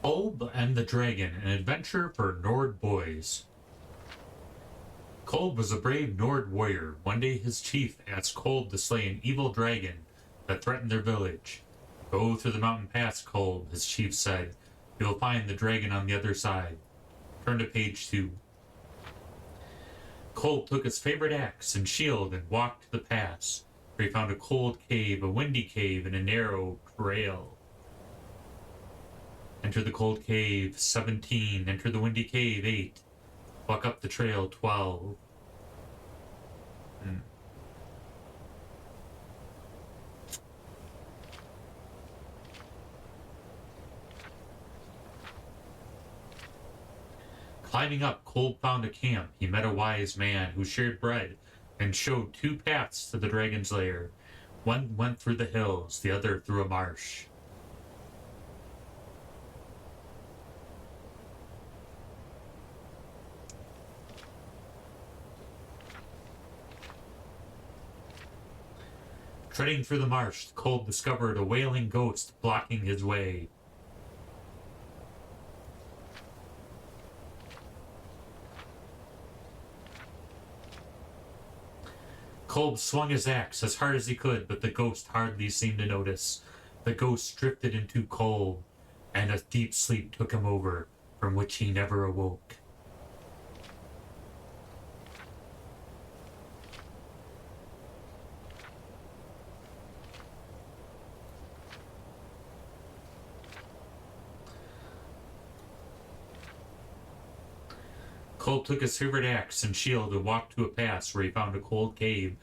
Kolb and the Dragon, an adventure for Nord boys. Kolb was a brave Nord warrior. One day his chief asked Kolb to slay an evil dragon that threatened their village. Go through the mountain pass, Kolb, his chief said. You'll find the dragon on the other side. Turn to page 2. Kolb took his favorite axe and shield and walked to the pass, where he found a cold cave, a windy cave, and a narrow trail. Enter the cold cave, 17. Enter the windy cave, 8. Walk up the trail, 12. Climbing up, Kolb found a camp. He met a wise man who shared bread and showed 2 paths to the dragon's lair. One went through the hills, the other through a marsh. Treading through the marsh, Kolb discovered a wailing ghost blocking his way. Kolb swung his axe as hard as he could, but the ghost hardly seemed to notice. The ghost drifted into Kolb, and a deep sleep took him over, from which he never awoke. Kolb took his favorite axe and shield and walked to a pass where he found a cold cave,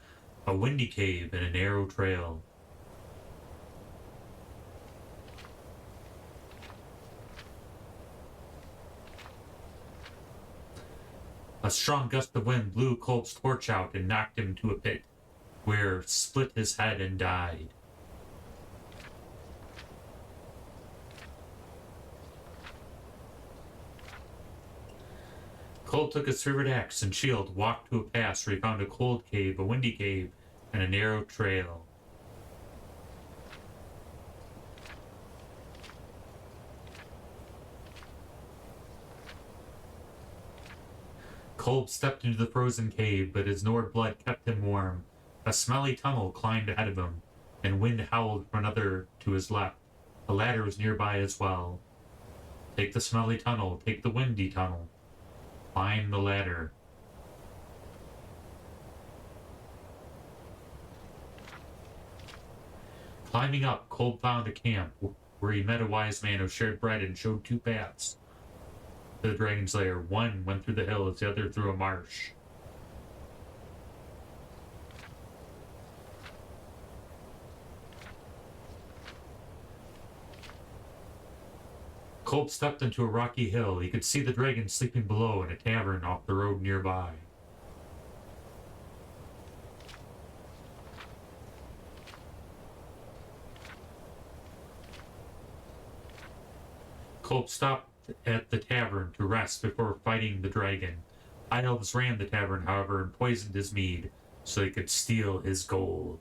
a windy cave, and a narrow trail. A strong gust of wind blew Kolb's torch out and knocked him into a pit, where split his head and died. Kolb took his favorite axe and shield, walked to a pass where he found a cold cave, a windy cave, and a narrow trail. Kolb stepped into the frozen cave, but his Nord blood kept him warm. A smelly tunnel climbed ahead of him, and wind howled from another to his left. A ladder was nearby as well. Take the smelly tunnel, take the windy tunnel. Climb the ladder. Climbing up, Kolb found a camp where he met a wise man who shared bread and showed 2 paths to the dragon's lair. One went through the hills, the other through a marsh. Kolb stepped into a rocky hill. He could see the dragon sleeping below in a tavern off the road nearby. Kolb stopped at the tavern to rest before fighting the dragon. High elves ran the tavern, however, and poisoned his mead so they could steal his gold.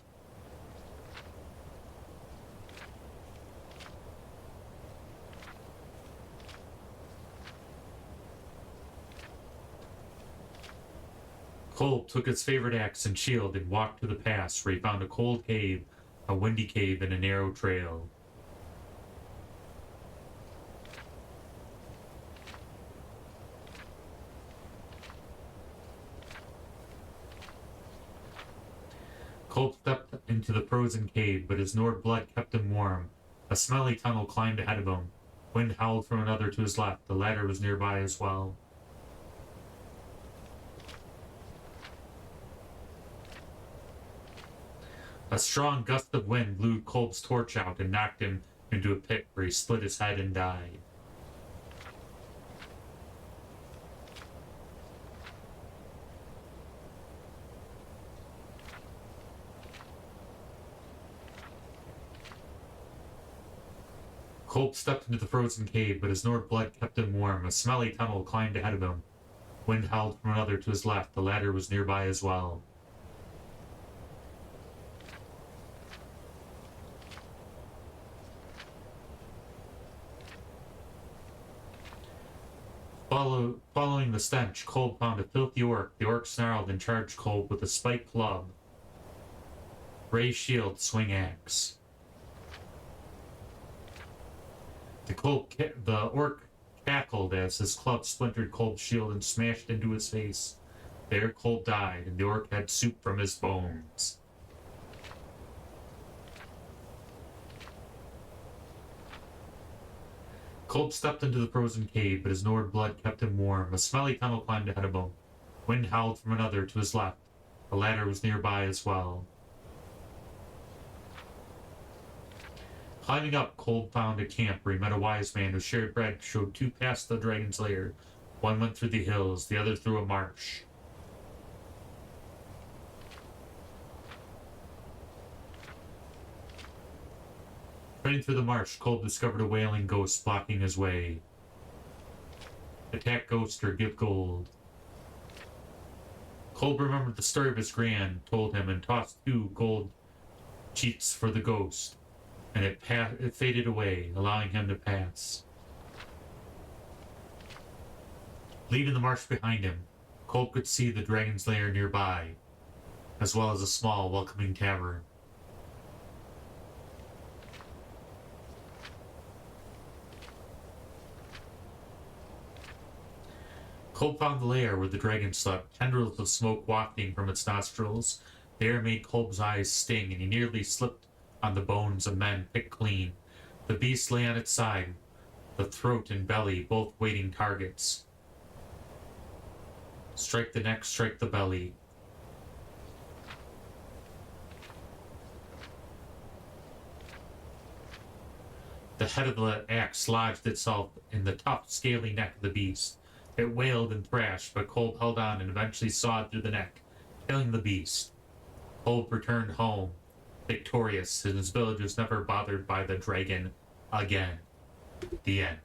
Kolb took his favorite axe and shield and walked to the pass where he found a cold cave, a windy cave, and a narrow trail. Kolb stepped into the frozen cave, but his Nord blood kept him warm. A smelly tunnel climbed ahead of him. Wind howled from another to his left. The ladder was nearby as well. A strong gust of wind blew Kolb's torch out and knocked him into a pit where he split his head and died. Kolb stepped into the frozen cave, but his Nord blood kept him warm. A smelly tunnel climbed ahead of him. Wind howled from another to his left. The ladder was nearby as well. Following the stench, Kolb found a filthy orc. The orc snarled and charged Kolb with a spiked club, ray shield, swing axe. The orc cackled as his club splintered Kolb's shield and smashed into his face. There Kolb died, and the orc had soup from his bones. Kolb stepped into the frozen cave, but his Nord blood kept him warm. A smelly tunnel climbed ahead of him. Wind howled from another to his left. A ladder was nearby as well. Climbing up, Kolb found a camp where he met a wise man who shared bread showed two paths to the dragon's lair. One went through the hills, the other through a marsh. Running through the marsh, Kolb discovered a wailing ghost blocking his way. Attack ghost or give gold. Kolb remembered the story of his gran told him and tossed 2 gold cheats for the ghost, and it faded away, allowing him to pass. Leaving the marsh behind him, Kolb could see the dragon's lair nearby, as well as a small, welcoming tavern. Kolb found the lair where the dragon slept, tendrils of smoke wafting from its nostrils. The air made Kolb's eyes sting, and he nearly slipped on the bones of men picked clean. The beast lay on its side, the throat and belly both waiting targets. Strike the neck, strike the belly. The head of the axe lodged itself in the tough, scaly neck of the beast. It wailed and thrashed, but Kolb held on and eventually sawed through the neck, killing the beast. Kolb returned home, victorious, and his village was never bothered by the dragon again. The end.